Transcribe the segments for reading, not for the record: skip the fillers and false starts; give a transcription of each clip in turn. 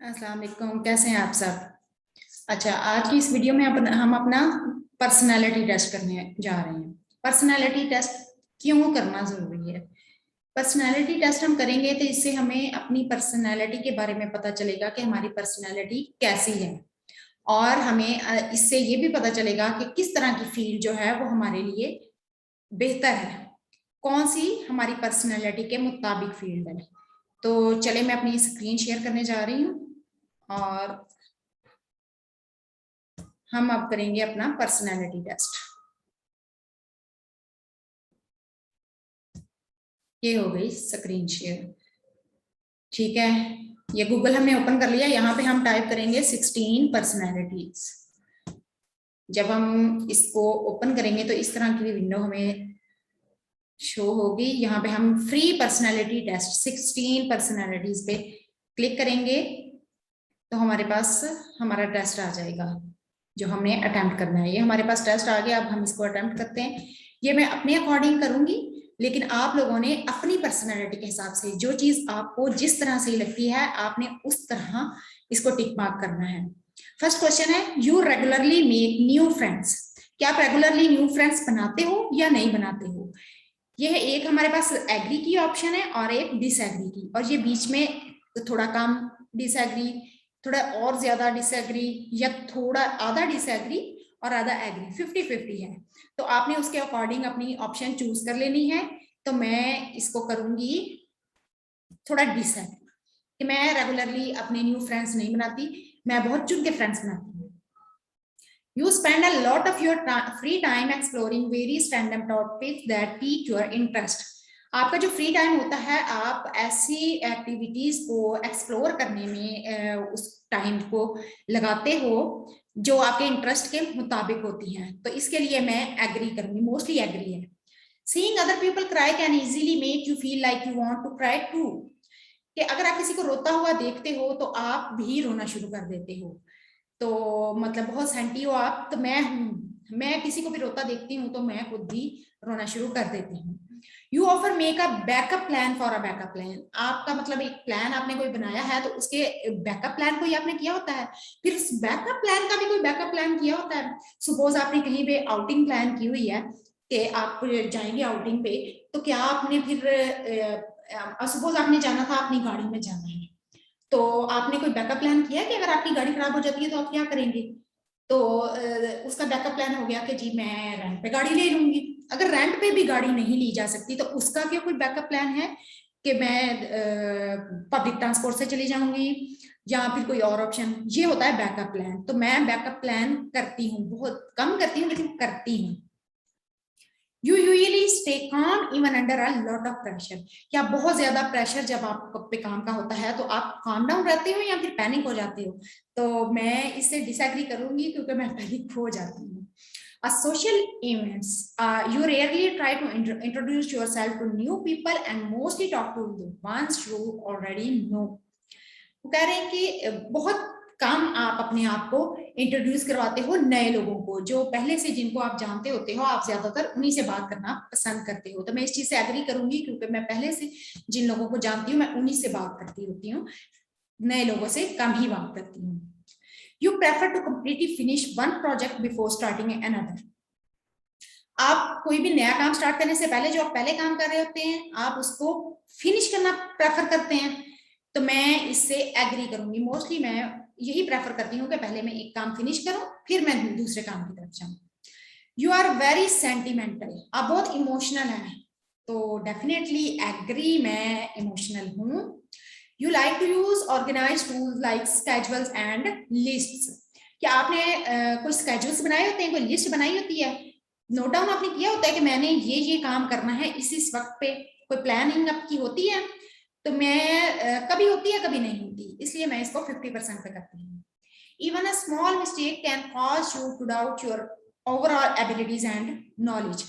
अस्सलाम वालेकुम, कैसे हैं आप सब। अच्छा, आज की इस वीडियो में हम अपना पर्सनालिटी टेस्ट करने जा रहे हैं। पर्सनालिटी टेस्ट क्यों करना जरूरी है? पर्सनालिटी टेस्ट हम करेंगे तो इससे हमें अपनी पर्सनालिटी के बारे में पता चलेगा कि हमारी पर्सनालिटी कैसी है, और हमें इससे ये भी पता चलेगा कि किस तरह की फील्ड जो है वो हमारे लिए बेहतर है, कौन सी हमारी पर्सनालिटी के मुताबिक फील्ड है। तो चले, मैं अपनी स्क्रीन शेयर करने जा रही हूँ और हम अब करेंगे अपना पर्सनालिटी टेस्ट। ये हो गई स्क्रीन शेयर, ठीक है। ये गूगल हमने ओपन कर लिया। यहाँ पे हम टाइप करेंगे 16 पर्सनैलिटीज। जब हम इसको ओपन करेंगे तो इस तरह की विंडो हमें शो होगी। यहाँ पे हम फ्री पर्सनैलिटी टेस्ट 16 पर्सनैलिटीज पे क्लिक करेंगे तो हमारे पास हमारा टेस्ट आ जाएगा जो हमने अटेम्प्ट करना है। ये हमारे पास टेस्ट आ गया, अब हम इसको अटेम्प्ट करते हैं। ये मैं अपने अकॉर्डिंग करूंगी, लेकिन आप लोगों ने अपनी पर्सनैलिटी के हिसाब से जो चीज आपको जिस तरह से लगती है आपने उस तरह इसको टिक मार्क करना है। फर्स्ट क्वेश्चन है, you regularly make new friends. क्या आप रेगुलरली न्यू फ्रेंड्स बनाते हो या नहीं बनाते हो? ये है एक हमारे पास एग्री की ऑप्शन है और एक डिसएग्री की, और ये बीच में थोड़ा कम डिसएग्री, थोड़ा और ज्यादा डिसएग्री, या थोड़ा आधा डिसएग्री और आधा एग्री, 50-50 है। तो आपने उसके अकॉर्डिंग अपनी ऑप्शन चूज कर लेनी है। तो मैं इसको करूंगी थोड़ा डिसएग्री, कि मैं रेगुलरली अपने न्यू फ्रेंड्स नहीं बनाती, मैं बहुत चुन के फ्रेंड्स बनाती हूँ। You spend a lot of your free time exploring various random topics that pique your interest. आपका जो फ्री टाइम होता है आप ऐसी एक्टिविटीज को एक्सप्लोर करने में उस टाइम को लगाते हो जो आपके इंटरेस्ट के मुताबिक होती हैं। तो इसके लिए मैं एग्री करूंगी, मोस्टली एग्री है। Seeing other people cry can easily make you feel like you want to cry too. कि अगर आप किसी को रोता हुआ देखते हो तो आप भी रोना शुरू कर देते हो। तो मतलब बहुत सेंटी हो आप, तो मैं हूं, मैं किसी को भी रोता देखती हूँ तो मैं खुद भी रोना शुरू कर देती हूँ। You offer make a backup plan for a backup plan. आपका मतलब एक प्लान आपने कोई बनाया है तो उसके बैकअप प्लान कोई आपने किया होता है, फिर उस बैकअप प्लान का भी कोई बैकअप प्लान किया होता है। सपोज आपने कहीं पे आउटिंग प्लान की हुई है कि आप जाएंगे आउटिंग पे, तो क्या आपने फिर सपोज आपने जाना था, अपनी गाड़ी में जाना है, तो आपने कोई बैकअप प्लान किया कि अगर आपकी गाड़ी खराब हो जाती है तो आप क्या करेंगे? तो उसका बैकअप प्लान हो गया कि जी मैं रेंट पे गाड़ी ले लूंगी। अगर रेंट पे भी गाड़ी नहीं ली जा सकती तो उसका क्या कोई बैकअप प्लान है कि मैं पब्लिक ट्रांसपोर्ट से चली जाऊंगी, या फिर कोई और ऑप्शन? ये होता है बैकअप प्लान। तो मैं बैकअप प्लान करती हूँ, बहुत कम करती हूँ लेकिन करती हूँ। You usually stay calm even under a lot of pressure. क्या बहुत ज्यादा प्रेशर जब आप पे काम का होता है तो आप काम डाउन रहते हो या फिर पैनिक हो जाते हो? तो मैं इससे डिसएग्री करूंगी क्योंकि मैं पैनिक हो जाती हूँ। social events, you rarely try to introduce yourself to new people and mostly talk to the ones you already know. वो कह रहे हैं कि बहुत कम आप अपने आप को इंट्रोड्यूस करवाते हो नए लोगों को, जो पहले से जिनको आप जानते होते हो आप ज्यादातर उन्हीं से बात करना पसंद करते हो। तो मैं इस चीज से एग्री करूंगी क्योंकि मैं पहले से जिन लोगों को जानती हूँ मैं उन्हीं से बात करती होती हूँ, नए लोगों से कम ही बात करती हूँ। You prefer to completely finish one project before starting another. आप कोई भी नया काम स्टार्ट करने से पहले जो आप पहले काम कर रहे होते हैं आप उसको फिनिश करना प्रेफर करते हैं। तो मैं इससे एग्री करूंगी, मोस्टली मैं यही प्रेफर करती हूँ कि पहले मैं एक काम फिनिश करूं फिर मैं दूसरे काम की तरफ जाऊं। यू आर वेरी सेंटिमेंटल, आप बहुत इमोशनल हैं। तो डेफिनेटली एग्री, मैं इमोशनल हूं। You like to use organize tools like schedules and lists. क्या आपने कोई स्केड्यूल्स बनाए होते हैं, कोई लिस्ट बनाई होती है, नोट डाउन आपने किया होता है कि मैंने ये काम करना है इस वक्त पे, कोई प्लानिंग आपकी होती है? तो मैं कभी होती है कभी नहीं होती, इसलिए मैं इसको 50% पे करती हूँ। Even a small mistake can cause you to doubt your overall abilities and knowledge.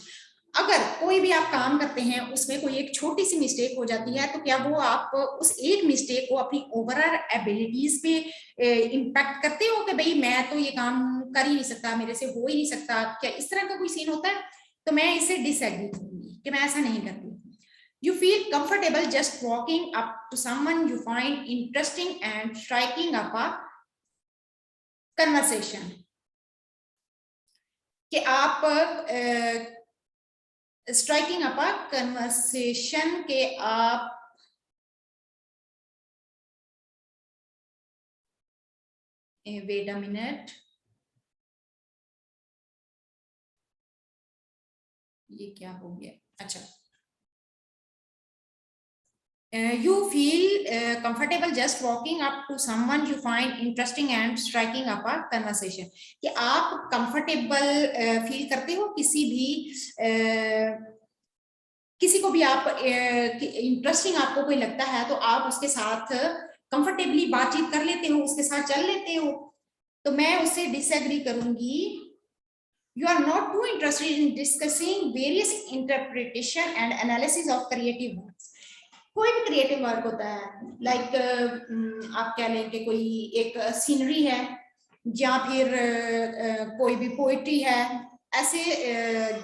अगर कोई भी आप काम करते हैं उसमें कोई एक छोटी सी मिस्टेक हो जाती है तो क्या वो आप उस एक मिस्टेक को अपनी ओवरऑल एबिलिटीज पे इम्पैक्ट करते हो कि भाई मैं तो ये काम कर ही नहीं सकता, मेरे से हो ही नहीं सकता? क्या इस तरह का कोई सीन होता है? तो मैं इससे डिसएग्री करूंगी कि मैं ऐसा नहीं करती। You feel comfortable just walking up to someone you find interesting and striking up a conversation. कि आप स्ट्राइकिंग अप अ कन्वर्सेशन के आप वेट अ मिनट, ये क्या हो गया? अच्छा, you feel comfortable just walking up to someone you find interesting and striking up a conversation. कि आप कंफर्टेबल फील करते हो किसी को भी आप इंटरेस्टिंग आपको कोई लगता है तो आप उसके साथ कंफर्टेबली बातचीत कर लेते हो, उसके साथ चल लेते हो। तो मैं उससे डिसएग्री करूंगी। You are not too interested in discussing various interpretation and analysis of creative works. कोई भी क्रिएटिव वर्क होता है, लाइक आप कह लें कि कोई एक सीनरी है या फिर कोई भी पोइट्री है, ऐसे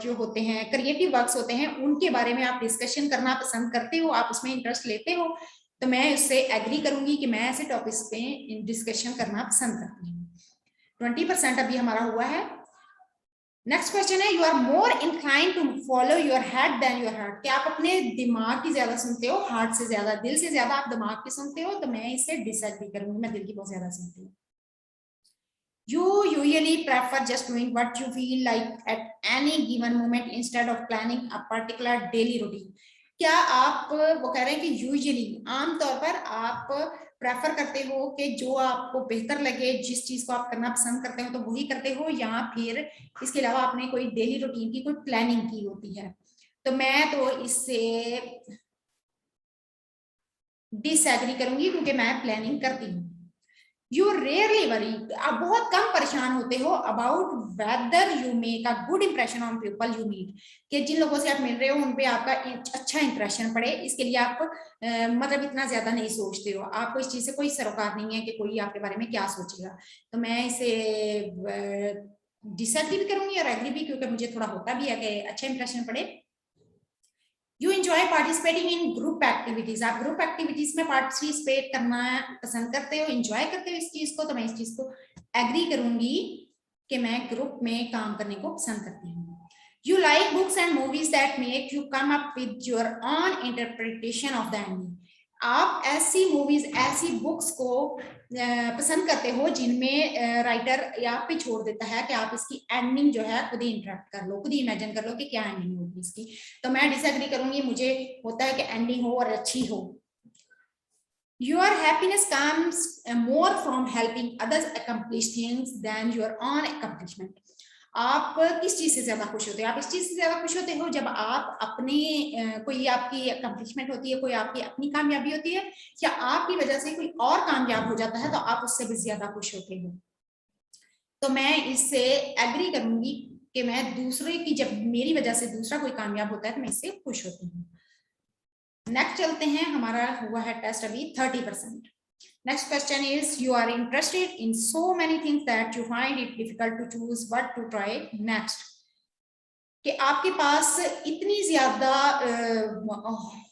जो होते हैं क्रिएटिव वर्क्स होते हैं, उनके बारे में आप डिस्कशन करना पसंद करते हो, आप उसमें इंटरेस्ट लेते हो, तो मैं उससे एग्री करूंगी कि मैं ऐसे टॉपिक्स पे डिस्कशन करना पसंद करती हूँ। 20% अभी हमारा हुआ है। नेक्स्ट क्वेश्चन है, you are more inclined to follow your head than your heart. क्या आप अपने दिमाग की ज्यादा सुनते हो, हार्ट से ज्यादा, दिल से ज्यादा आप दिमाग की सुनते हो? तो मैं इससे डिसएग्री करूंगी, मैं दिल की बहुत ज्यादा सुनती हूँ। You usually prefer just doing what you feel like at any given moment instead of planning a particular daily routine. क्या आप, वो कह रहे हैं कि यूजुअली, आमतौर पर आप प्रेफर करते हो कि जो आपको बेहतर लगे, जिस चीज को आप करना पसंद करते हो तो वही करते हो, या फिर इसके अलावा आपने कोई डेली रूटीन की कोई प्लानिंग की होती है? तो मैं तो इससे डिसएग्री करूंगी क्योंकि मैं प्लानिंग करती हूँ। यू रेयरली वरी, आप बहुत कम परेशान होते हो about whether you make a good impression on people you meet, कि जिन लोगों से आप मिल रहे हो उन पे आपका अच्छा इंप्रेशन पड़े, इसके लिए आप मतलब इतना ज्यादा नहीं सोचते हो, आपको इस चीज से कोई सरोकार नहीं है कि कोई आपके बारे में क्या सोचेगा। तो मैं इसे डिसएग्री भी करूंगी और एग्री भी, क्योंकि मुझे थोड़ा होता भी है कि अच्छा इंप्रेशन पड़े। You enjoy participating in group activities, आप ग्रुप एक्टिविटीज में पार्टिसिपेट करना पसंद करते हो, एंजॉय करते हो इस चीज को, तो मैं इस चीज को एग्री करूंगी कि मैं ग्रुप में काम करने को पसंद करती हूँ। You like books and movies that make you come up with your own interpretation of the ending, आप ऐसी मूवीज, ऐसी बुक्स को पसंद करते हो जिनमें राइटर आप पे छोड़ देता है कि आप इसकी एंडिंग जो है खुद ही इंटरेक्ट कर लो, खुद ही इमेजिन कर लो कि क्या एंडिंग होगी इसकी। तो मैं डिसएग्री करूंगी, मुझे होता है कि एंडिंग हो और अच्छी हो। Your happiness comes more from helping others accomplish things than your own accomplishment. आप किस चीज से ज्यादा खुश होते हो? आप इस चीज से ज्यादा खुश होते हो जब आप अपने कोई आपकी अकम्पलिशमेंट होती है, कोई आपकी अपनी कामयाबी होती है, या आपकी वजह से कोई और कामयाब हो जाता है तो आप उससे भी ज्यादा खुश होते हो। तो मैं इससे एग्री करूंगी कि मैं दूसरे की, जब मेरी वजह से दूसरा कोई कामयाब होता है तो मैं इससे खुश होती हूँ। नेक्स्ट चलते हैं, हमारा हुआ है टेस्ट अभी 30%। Next question is, you are interested in so many things that you find it difficult to choose what to try next, कि आपके पास इतनी ज्यादा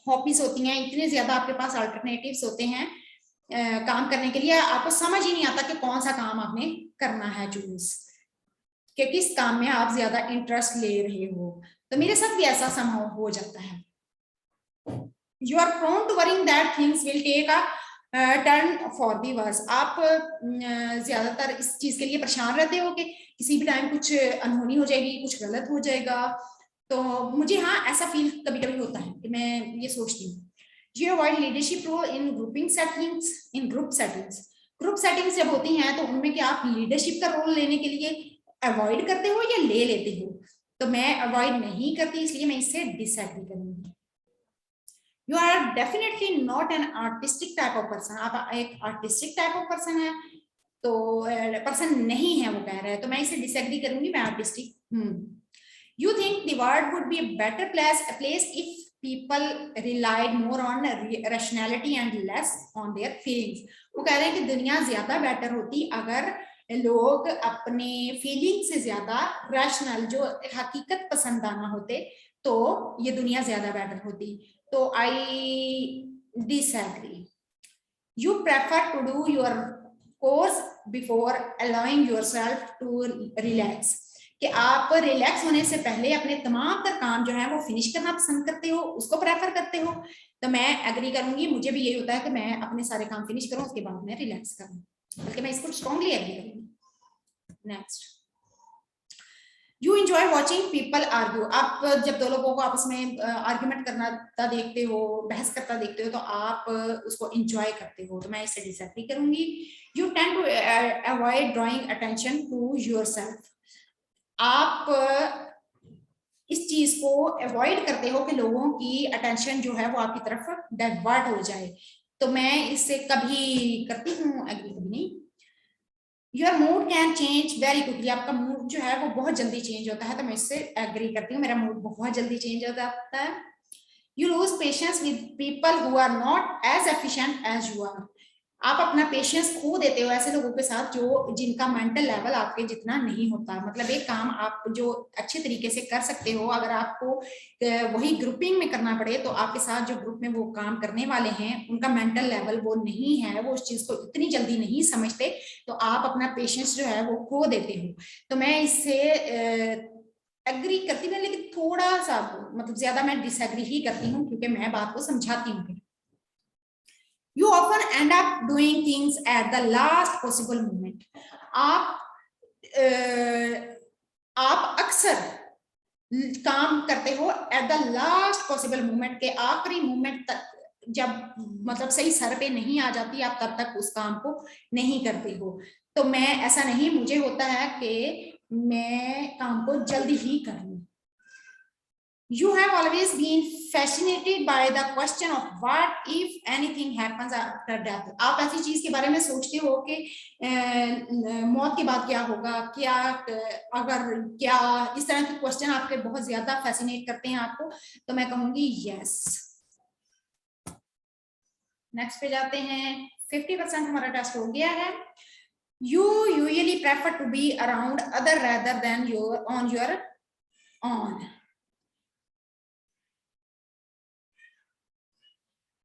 हॉबीज होती हैं, इतने ज्यादा आपके पास अल्टरनेटिव्स होते हैं काम करने के लिए, आपको समझ ही नहीं आता कि कौन सा काम आपने करना है चूज, कि किस काम में आप ज्यादा इंटरेस्ट ले रहे हो। तो मेरे साथ भी ऐसा संभव हो जाता है। You are prone to worrying that things will take a turn for the worse. आप ज्यादातर इस चीज के लिए परेशान रहते हो कि किसी भी टाइम कुछ अनहोनी हो जाएगी, कुछ गलत हो जाएगा। तो मुझे हाँ ऐसा फील कभी कभी होता है कि मैं ये सोचती हूँ। You avoid leadership role in grouping settings, in group settings. Group settings जब होती हैं तो उनमें क्या आप लीडरशिप का रोल लेने के लिए अवॉइड करते हो या ले लेते हो? तो मैं अवॉइड नहीं करती, इसलिए मैं इससे डिसएग्री करूंगी। You are definitely not an artistic type of person. आप एक artistic type of person है, तो पर्सन नहीं है वो कह रहा है, तो मैं इसे डिसएग्री करूंगी, मैं आर्टिस्टिक हूँ। You think the world would be a better place if people relied more on rationality and less on their feelings. वो कह रहे हैं कि दुनिया ज्यादा बेटर होती अगर लोग अपने फीलिंग से ज्यादा रैशनल, जो हकीकत पसंदाना होते, तो ये दुनिया ज्यादा बेटर होती। तो I disagree. You prefer to do your course before allowing yourself to relax, कि आप रिलैक्स होने से पहले अपने तमाम तर काम जो है वो फिनिश करना पसंद करते हो, उसको प्रेफर करते हो। तो मैं एग्री करूंगी, मुझे भी यही होता है कि मैं अपने सारे काम फिनिश करूं, उसके बाद मैं रिलैक्स करूं, बल्कि मैं इसको स्ट्रांगली एग्री करूंगी। Next, you enjoy watching people argue. आप जब दो लोगों को आपस में आर्ग्यूमेंट करना देखते हो, बहस करता देखते हो, तो आप उसको एंजॉय करते हो, तो मैं इससे डिसएग्री करूंगी। You tend to avoid drawing attention to yourself. आप इस चीज को अवॉइड करते हो कि लोगों की अटेंशन जो है वो आपकी तरफ डाइवर्ट हो जाए, तो मैं इससे कभी करती हूँ एग्री, कभी नहीं। Your mood can change very quickly. आपका मूड जो है वो बहुत जल्दी चेंज होता है, तो मैं इससे एग्री करती हूँ, मेरा मूड बहुत जल्दी चेंज हो जाता है। You lose patience with people who are not as efficient as you are. आप अपना पेशेंस खो देते हो ऐसे लोगों के साथ जो जिनका मेंटल लेवल आपके जितना नहीं होता। मतलब एक काम आप जो अच्छे तरीके से कर सकते हो, अगर आपको वही ग्रुपिंग में करना पड़े, तो आपके साथ जो ग्रुप में वो काम करने वाले हैं उनका मेंटल लेवल वो नहीं है, वो उस चीज को इतनी जल्दी नहीं समझते, तो आप अपना पेशेंस जो है वो खो देते हो। तो मैं इससे एग्री करती हूँ, लेकिन थोड़ा सा मतलब ज्यादा मैं डिसएग्री ही करती हूँ, क्योंकि मैं बात को समझाती हूँ। You often end up doing things at the last possible moment. आप अक्सर काम करते हो at the last possible moment, के आखिरी मोमेंट तक, जब मतलब सही सर पे नहीं आ जाती आप तब तक उस काम को नहीं करते हो। तो मैं ऐसा नहीं, मुझे होता है कि मैं काम को जल्दी ही कर लूं। You have always been fascinated by the question of what if anything happens after death. आप ऐसी चीज के बारे में सोचते हो कि मौत के बाद क्या होगा, क्या अगर क्या इस तरह के क्वेश्चन आपके बहुत ज्यादा फैसिनेट करते हैं आपको, तो मैं कहूंगी यस। नेक्स्ट पे जाते हैं। 50% हमारा टेस्ट हो गया है। You usually prefer to be around other rather than on your own.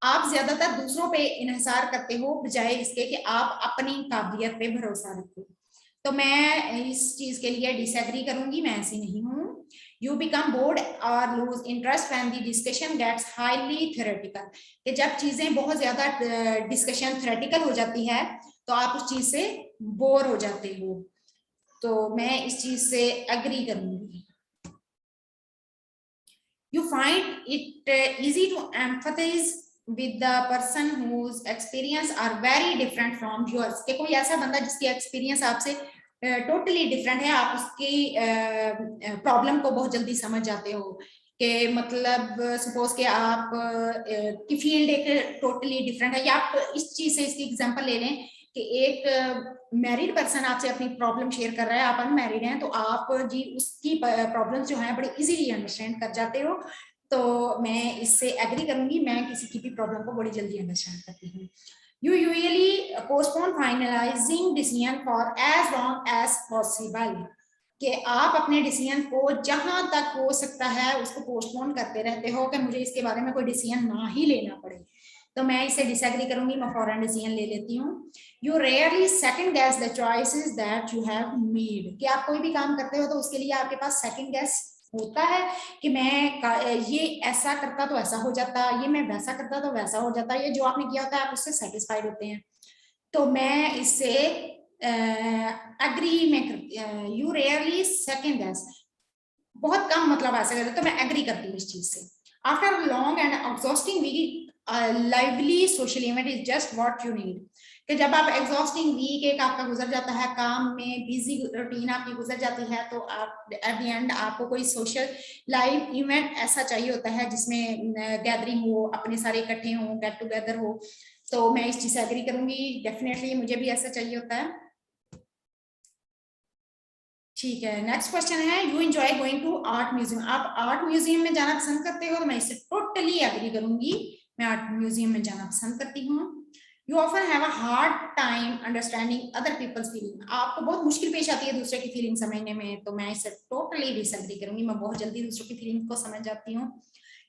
आप ज्यादातर दूसरों पे इन्हिसार करते हो बजाय इसके कि आप अपनी काबिलियत पे भरोसा रखो। तो मैं इस चीज के लिए डिसएग्री करूंगी, मैं ऐसी नहीं हूं। You become bored or lose interest when the discussion gets highly theoretical, कि जब चीजें बहुत ज्यादा डिस्कशन थ्योरेटिकल हो जाती है तो आप उस चीज से बोर हो जाते हो, तो मैं इस चीज से एग्री करूंगी। You find it easy to emphasize with the person whose experience are very different from yours, कि कोई ऐसा बंदा जिसकी एक्सपीरियंस आपसे टोटली डिफरेंट है, आप उसकी प्रॉब्लम को बहुत जल्दी समझ जाते हो। कि मतलब सपोज कि आप की फील्ड एक टोटली डिफरेंट है, या आप इस चीज से इसकी एग्जांपल ले लें कि एक मैरिड पर्सन आपसे अपनी प्रॉब्लम शेयर कर रहा है, आप अनमैरिड हैं, तो आप जी उसकी प्रॉब्लम्स जो है बड़ी इजीली अंडरस्टैंड कर जाते हो, तो मैं इससे एग्री करूंगी। मैं किसी की भी प्रॉब्लम को बड़ी जल्दी अंडरस्टैंड करती हूँ। You usually postpone finalizing decision for as long as possible, कि आप अपने डिसीजन को जहां तक हो सकता है उसको पोस्टपोन करते रहते हो कि मुझे इसके बारे में कोई डिसीजन ना ही लेना पड़े, तो मैं इसे डिसएग्री करूंगी, मैं फौरन डिसीजन ले लेती हूँ। You rarely second guess the choices that you have made, कि आप कोई भी काम करते हो तो उसके लिए आपके पास सेकंड गेस होता है कि मैं ये ऐसा करता तो ऐसा हो जाता, ये मैं वैसा करता तो वैसा हो जाता, ये जो आपने किया होता है आप उससे सेटिस्फाइड होते हैं, तो मैं इससे एग्री में करती। यू रेयरली सेकंड गेस, बहुत कम मतलब ऐसा करते, तो मैं एग्री करती हूँ इस चीज से। After long and exhausting week lively social event is just what you need, कि जब आप एग्जॉस्टिंग वीक एक आपका गुजर जाता है, काम में बिजी रूटीन आपकी गुजर जाती है, तो आप एट द एंड आपको कोई सोशल लाइव इवेंट ऐसा चाहिए होता है जिसमें गैदरिंग हो, अपने सारे इकट्ठे हो, गेट टुगेदर हो, तो मैं इस चीज से एग्री करूंगी। डेफिनेटली मुझे भी ऐसा चाहिए होता है। ठीक है, नेक्स्ट क्वेश्चन है। You enjoy going to art museum, आप आर्ट म्यूजियम में जाना पसंद करते हो, तो मैं इससे टोटली एग्री करूंगी, मैं आर्ट म्यूजियम में जाना पसंद करती हूँ। You often have a hard time understanding other people's feeling, आपको बहुत मुश्किल पेश आती है दूसरे की फीलिंग समझने में, तो मैं इससे टोटली डिसएग्री करूंगी, मैं बहुत जल्दी दूसरों की फीलिंग को समझ जाती हूँ।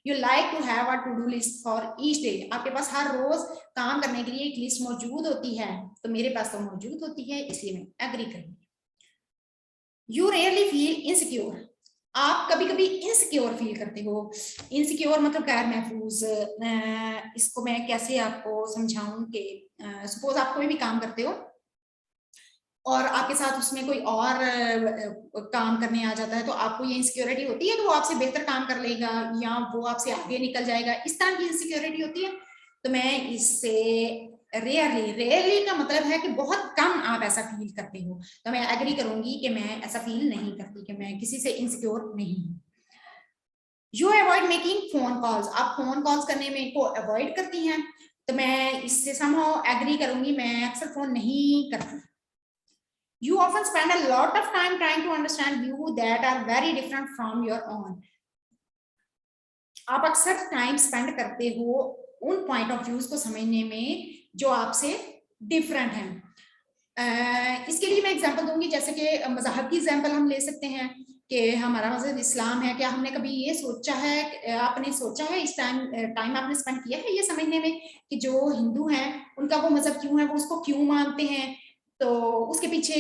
You like to have a to do list for each day, आपके पास हर रोज काम करने के लिए एक लिस्ट मौजूद होती है, तो मेरे पास तो मौजूद होती है, इसलिए मैं एग्री करूंगी। यू रेयरली फील इनसिक्योर, आप कभी कभी इनसिक्योर फील करते हो। इनसिक्योर मतलब गैर महफूज, इसको मैं कैसे आपको समझाऊं कि सपोज आप कोई भी काम करते हो और आपके साथ उसमें कोई और काम करने आ जाता है, तो आपको ये इनसिक्योरिटी होती है कि वो आपसे बेहतर काम कर लेगा या वो आपसे आगे निकल जाएगा, इस तरह की इनसिक्योरिटी होती है। तो मैं इससे रेयरली, रेयरली का मतलब है कि बहुत कम आप ऐसा फील करते हो, तो मैं एग्री करूंगी कि मैं ऐसा फील नहीं करती, कि मैं किसी से इनसिक्योर नहीं हूँ। You avoid making phone calls, आप फोन कॉल्स करने में को अवॉइड करती हैं, तो मैं इससे समहाउ एग्री करूंगी, मैं अक्सर फोन नहीं करती। You often spend a lot of time trying to understand views that are very different from your own. आप अक्सर टाइम स्पेंड करते हो उन पॉइंट ऑफ व्यूज को समझने में जो आपसे डिफरेंट हैं। इसके लिए मैं एग्जांपल दूंगी, जैसे कि मज़हब की एग्जांपल हम ले सकते हैं कि हमारा मज़हब इस्लाम है, क्या हमने कभी ये सोचा है, आपने सोचा है इस टाइम आपने स्पेंड किया है ये समझने में कि जो हिंदू हैं उनका वो मज़हब क्यों है, वो उसको क्यों मानते हैं, तो उसके पीछे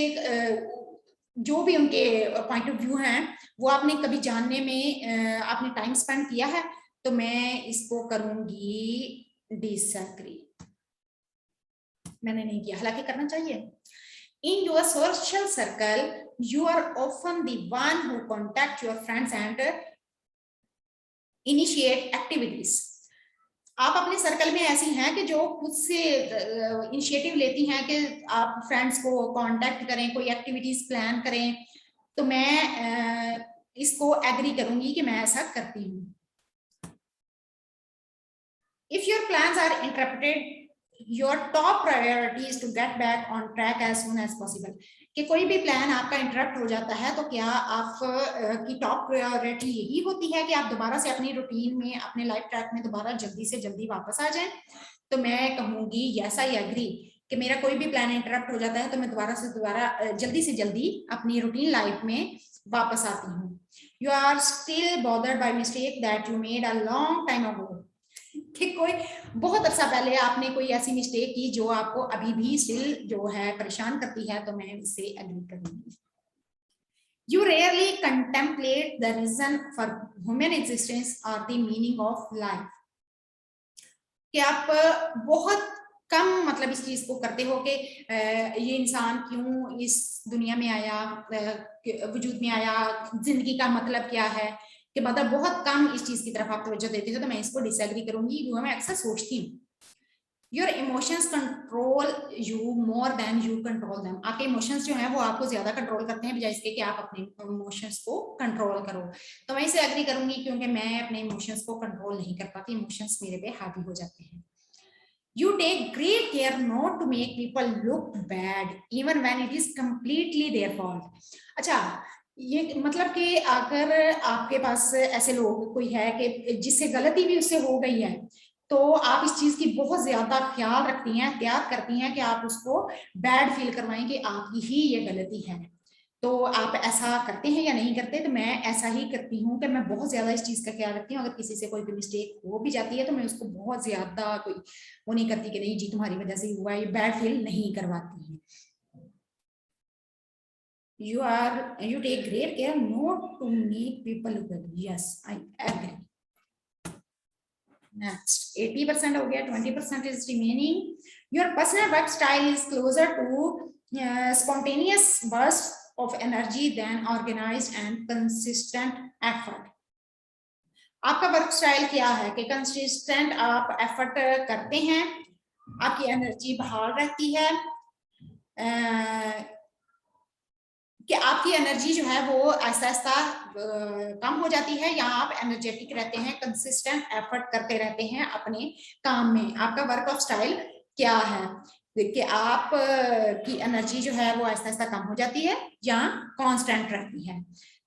जो भी उनके पॉइंट ऑफ व्यू हैं वो आपने कभी जानने में आपने टाइम स्पेंड किया है, तो मैं इसको करूंगी डिसएग्री, मैंने नहीं किया, हालांकि करना चाहिए। In your social circle you are often the one who contact your friends and initiate activities, आप अपने सर्कल में ऐसी हैं कि जो खुद से इनिशिएटिव लेती हैं कि आप फ्रेंड्स को कांटेक्ट करें, कोई एक्टिविटीज प्लान करें, तो मैं इसको एग्री करूंगी कि मैं ऐसा करती हूँ। If your plans are interrupted your top priority is to get back on track as soon as possible, कि कोई भी प्लान आपका इंटरप्ट हो जाता है, तो क्या आप की टॉप प्रायोरिटी यही होती है कि आप दोबारा से अपनी रूटीन में, अपने लाइफ ट्रैक में दोबारा जल्दी से जल्दी वापस आ जाएं, तो मैं कहूंगी यस आई एग्री कि मेरा कोई भी प्लान इंटरप्ट हो जाता है तो मैं दोबारा से दोबारा जल्दी से जल्दी अपनी रूटीन लाइफ में वापस आती हूँ। You are still bothered by mistake that you made a long time ago, कि कोई बहुत अच्छा पहले आपने कोई ऐसी मिस्टेक की जो आपको अभी भी स्टिल जो है परेशान करती है, तो मैं इससे एग्री करूंगी। You rarely contemplate the reason for human existence और द मीनिंग ऑफ लाइफ, कि आप बहुत कम मतलब इस चीज को करते हो कि ये इंसान क्यों इस दुनिया में आया, वजूद में आया, जिंदगी का मतलब क्या है, कि मतलब बहुत कम इस चीज की तरफ आप तवज्जो देते हो, तो मैं इसको डिसएग्री करूंगी, क्योंकि मैं अक्सर सोचती हूँ। Your emotions control you more than you control them, आपके इमोशंस जो हैं वो आपको ज्यादा कंट्रोल करते हैं बजाय इसके कि आप अपने इमोशंस को कंट्रोल करो, तो मैं इसे एग्री करूंगी, क्योंकि मैं अपने इमोशंस को कंट्रोल नहीं कर पाती, इमोशंस मेरे पे हावी हो जाते हैं। You take great care not to make people look bad even when it is completely their fault. अच्छा, ये मतलब कि अगर आपके पास ऐसे लोग कोई है कि जिससे गलती भी उससे हो गई है, तो आप इस चीज की बहुत ज्यादा ख्याल रखती हैं, त्याग करती हैं कि आप उसको बैड फील करवाएं कि आपकी ही ये गलती है, तो आप ऐसा करते हैं या नहीं करते, तो मैं ऐसा ही करती हूँ कि मैं बहुत ज्यादा इस चीज का ख्याल रखती हूँ, अगर किसी से कोई भी मिस्टेक हो भी जाती है तो मैं उसको बहुत ज्यादा कोई वो नहीं करती कि नहीं जी तुम्हारी वजह से हुआ, ये बैड फील नहीं करवाती है। you take great care not to make people look bad, yes I agree. Next 80% हो गया, 20% is remaining. Your personal work style is closer to spontaneous bursts of energy than organized and consistent effort. आपका work style क्या है कि consistent आप effort करते हैं, आपकी एनर्जी बहाल रहती है, कि आपकी एनर्जी जो है वो ऐसा ऐसा कम हो जाती है, या आप एनर्जेटिक रहते हैं, कंसिस्टेंट एफर्ट करते रहते हैं अपने काम में, आपका वर्क ऑफ स्टाइल क्या है, कि आप की एनर्जी जो है वो ऐसा ऐसा कम हो जाती है या कांस्टेंट रहती है,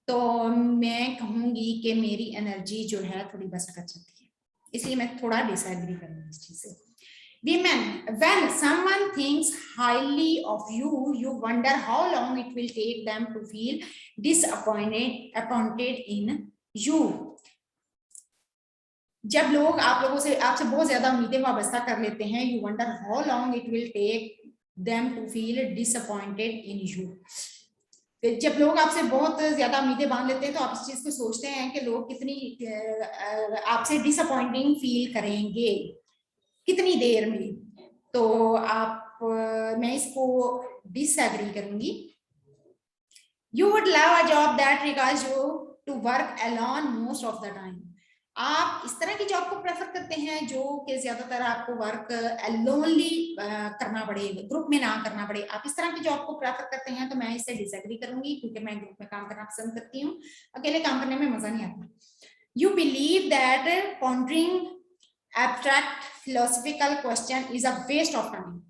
तो मैं कहूंगी कि मेरी एनर्जी जो है थोड़ी बस कर जाती है, इसलिए मैं थोड़ा डिसएग्री करूंगी इस चीज से। Women, when someone thinks highly of you, you wonder how long it will take them to feel disappointed in you. जब लोग आप लोगों से आपसे बहुत ज्यादा उम्मीदें वाबस्ता कर लेते हैं, you wonder how long it will take them to feel disappointed in you. जब लोग आपसे बहुत ज्यादा उम्मीदें बांध लेते हैं तो आप इस चीज को सोचते हैं कि लोग कितनी आपसे डिसअपॉइंटिंग फील करेंगे, कितनी देर में। तो आप मैं इसको डिसएग्री करूंगी। You would love a job that requires you to work alone most of the time. आप इस तरह की जॉब को प्रेफर करते हैं जो कि ज्यादातर आपको वर्क अलोनली करना पड़े, ग्रुप में ना करना पड़े। आप इस तरह की जॉब को प्रेफर करते हैं तो मैं इससे डिसएग्री करूंगी, क्योंकि मैं ग्रुप में काम करना पसंद करती हूँ, अकेले काम करने में मजा नहीं आता। You believe that pondering abstract philosophical question is a waste of time.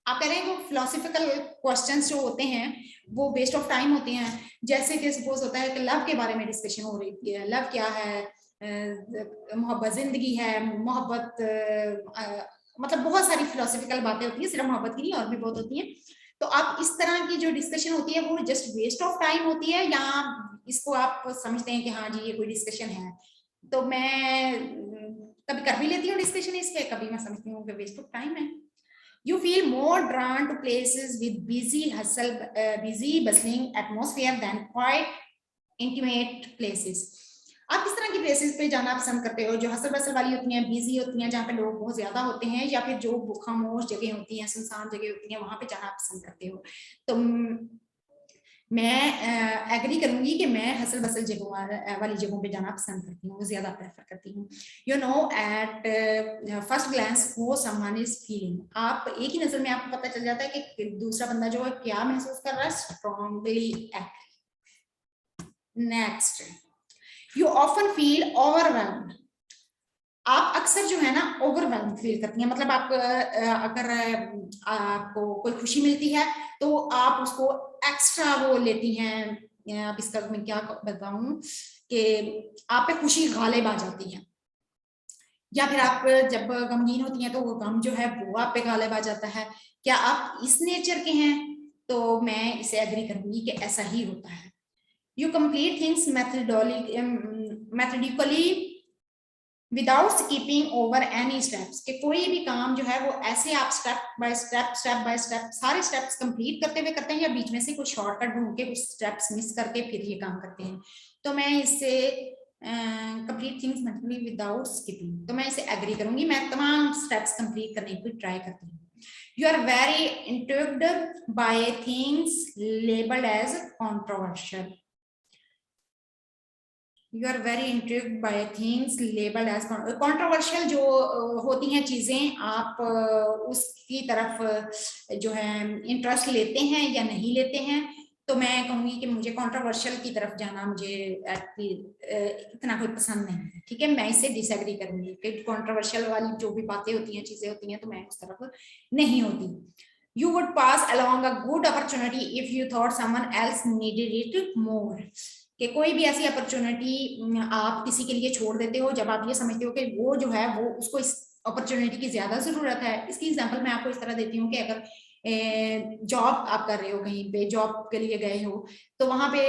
आप कह रहे हैं वो फिलोसफिकल क्वेश्चंस जो होते हैं वो वेस्ट ऑफ टाइम होते हैं। जैसे कि सपोज होता है कि लव के बारे में डिस्कशन हो रही है, लव क्या है, मोहब्बत जिंदगी है, मोहब्बत मतलब बहुत सारी फिलोसफिकल बातें होती हैं, सिर्फ मोहब्बत की नहीं और भी बहुत होती हैं। तो आप इस तरह की जो डिस्कशन होती है वो जस्ट वेस्ट ऑफ टाइम होती है, या इसको आप समझते हैं कि हाँ जी ये कोई डिस्कशन है। तो मैं कभी कर भी लेती हूँ डिस्कशन इस पे, कभी मैं समझती हूँ कि वेस्ट ऑफ टाइम है। You feel more drawn to places with busy bustling atmosphere than quiet, intimate places. आप किस तरह की प्लेसेस पे जाना पसंद करते हो, जो हसल बसल वाली होती हैं, बिजी होती हैं, जहाँ पे लोग बहुत ज्यादा होते हैं, या फिर जो खामोश जगह होती हैं, सुनसान जगह होती हैं, वहां पे जाना पसंद करते हो? तो मैं एग्री करूंगी कि मैं हसल बसल जगहों वाली जगहों पे जाना पसंद करती हूँ, ज्यादा प्रेफर करती हूँ। You know at first glance वो समवन इज फीलिंग। आप एक ही नजर में आपको पता चल जाता है कि दूसरा बंदा जो है क्या महसूस कर रहा है। Strongly agree. Next, you often feel overwhelmed. आप अक्सर जो है ना ओवरवेल्म फील करती हैं, मतलब आप अगर आपको कोई खुशी मिलती है तो आप उसको एक्स्ट्रा वो लेती हैं। अब इसका मैं क्या बताऊं कि आप पे खुशी गालिब आ जाती है, या फिर आप जब गमगीन होती हैं तो वो गम जो है वो आप पे गालिब आ जाता है। क्या आप इस नेचर के हैं? तो मैं इसे एग्री करूंगी कि ऐसा ही होता है। You complete things methodically without skipping over any steps. कि कोई भी काम जो है वो ऐसे आप स्टेप बाय स्टेप सारे स्टेप्स कंप्लीट करते हुए करते हैं, या बीच में से कुछ शॉर्टकट ढूंढ के कुछ स्टेप्स मिस करके फिर ये काम करते हैं। तो मैं इससे कंप्लीट थिंग्स मतलब विदाउट स्किपिंग, तो मैं इसे एग्री करूंगी। मैं तमाम स्टेप्स कंप्लीट करने की ट्राई करती हूँ। You are very intrigued by things labelled as controversial. You are very intrigued by things labelled as controversial. जो होती हैं चीजें, आप उसकी तरफ जो है इंटरेस्ट लेते हैं या नहीं लेते हैं। तो मैं कहूंगी कि मुझे कॉन्ट्रोवर्शियल की तरफ जाना मुझे इतना कोई पसंद नहीं है। ठीक है, मैं इससे डिसएग्री करूंगी कि कॉन्ट्रोवर्शियल वाली जो भी बातें होती हैं, चीजें होती हैं, तो मैं उस तरफ नहीं होती। You would pass along a good opportunity if you thought someone else needed it more. कि कोई भी ऐसी अपॉर्चुनिटी आप किसी के लिए छोड़ देते हो जब आप ये समझते हो कि वो जो है वो उसको इस अपॉर्चुनिटी की ज्यादा जरूरत है। इसकी एग्जांपल मैं आपको इस तरह देती हूँ कि अगर जॉब आप कर रहे हो, कहीं पे जॉब के लिए गए हो, तो वहां पे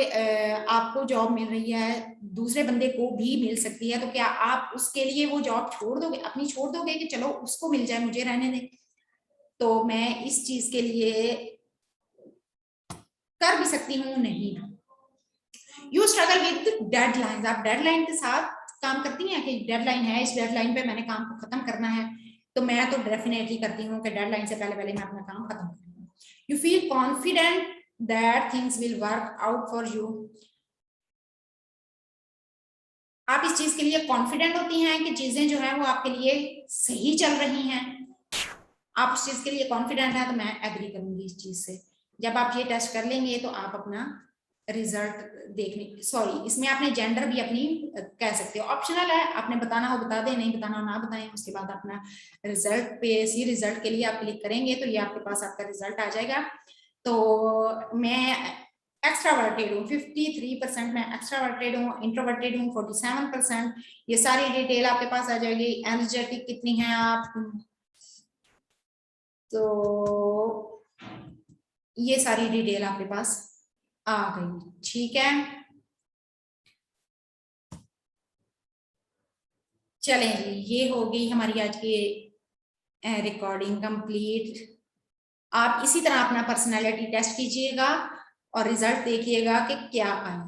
आपको जॉब मिल रही है, दूसरे बंदे को भी मिल सकती है, तो क्या आप उसके लिए वो जॉब छोड़ दोगे, अपनी छोड़ दोगे कि चलो उसको मिल जाए मुझे रहने दे? तो मैं इस चीज के लिए कर भी सकती हूँ, नहीं। You struggle with deadlines. आप डेडलाइन के साथ काम करती हैं कि डेडलाइन है, इस डेडलाइन पे मैंने काम को खत्म करना है। तो मैं तो डेफिनेटली करती हूँ कि डेडलाइन से पहले पहले मैं अपना काम खत्म करूँ। You feel confident that things will work out for you. आप इस चीज के लिए कॉन्फिडेंट होती हैं कि चीजें जो है वो आपके लिए सही चल रही हैं। आप इस चीज के लिए कॉन्फिडेंट है, तो मैं एग्री करूंगी इस चीज से। जब आप ये टेस्ट कर लेंगे तो आप अपना रिजल्ट देखने, सॉरी इसमें आपने जेंडर भी अपनी कह सकते हो, ऑप्शनल है, आपने बताना हो बता दें, नहीं बताना हो ना बताएं। उसके बाद अपना रिजल्ट पे, सी रिजल्ट के लिए आप क्लिक करेंगे तो ये आपके पास आपका रिजल्ट आ जाएगा। तो मैं एक्स्ट्रावर्टेड हूँ 53%, मैं एक्स्ट्रावर्टेड हूँ, इंट्रोवर्टेड हूँ 47%। ये सारी डिटेल आपके पास आ जाएगी। एनर्जेटिक कितनी है आप, तो ये सारी डिटेल आपके पास आ गई। ठीक है, चलें जी, ये हो गई हमारी आज की रिकॉर्डिंग कंप्लीट। आप इसी तरह अपना पर्सनालिटी टेस्ट कीजिएगा और रिजल्ट देखिएगा कि क्या आया।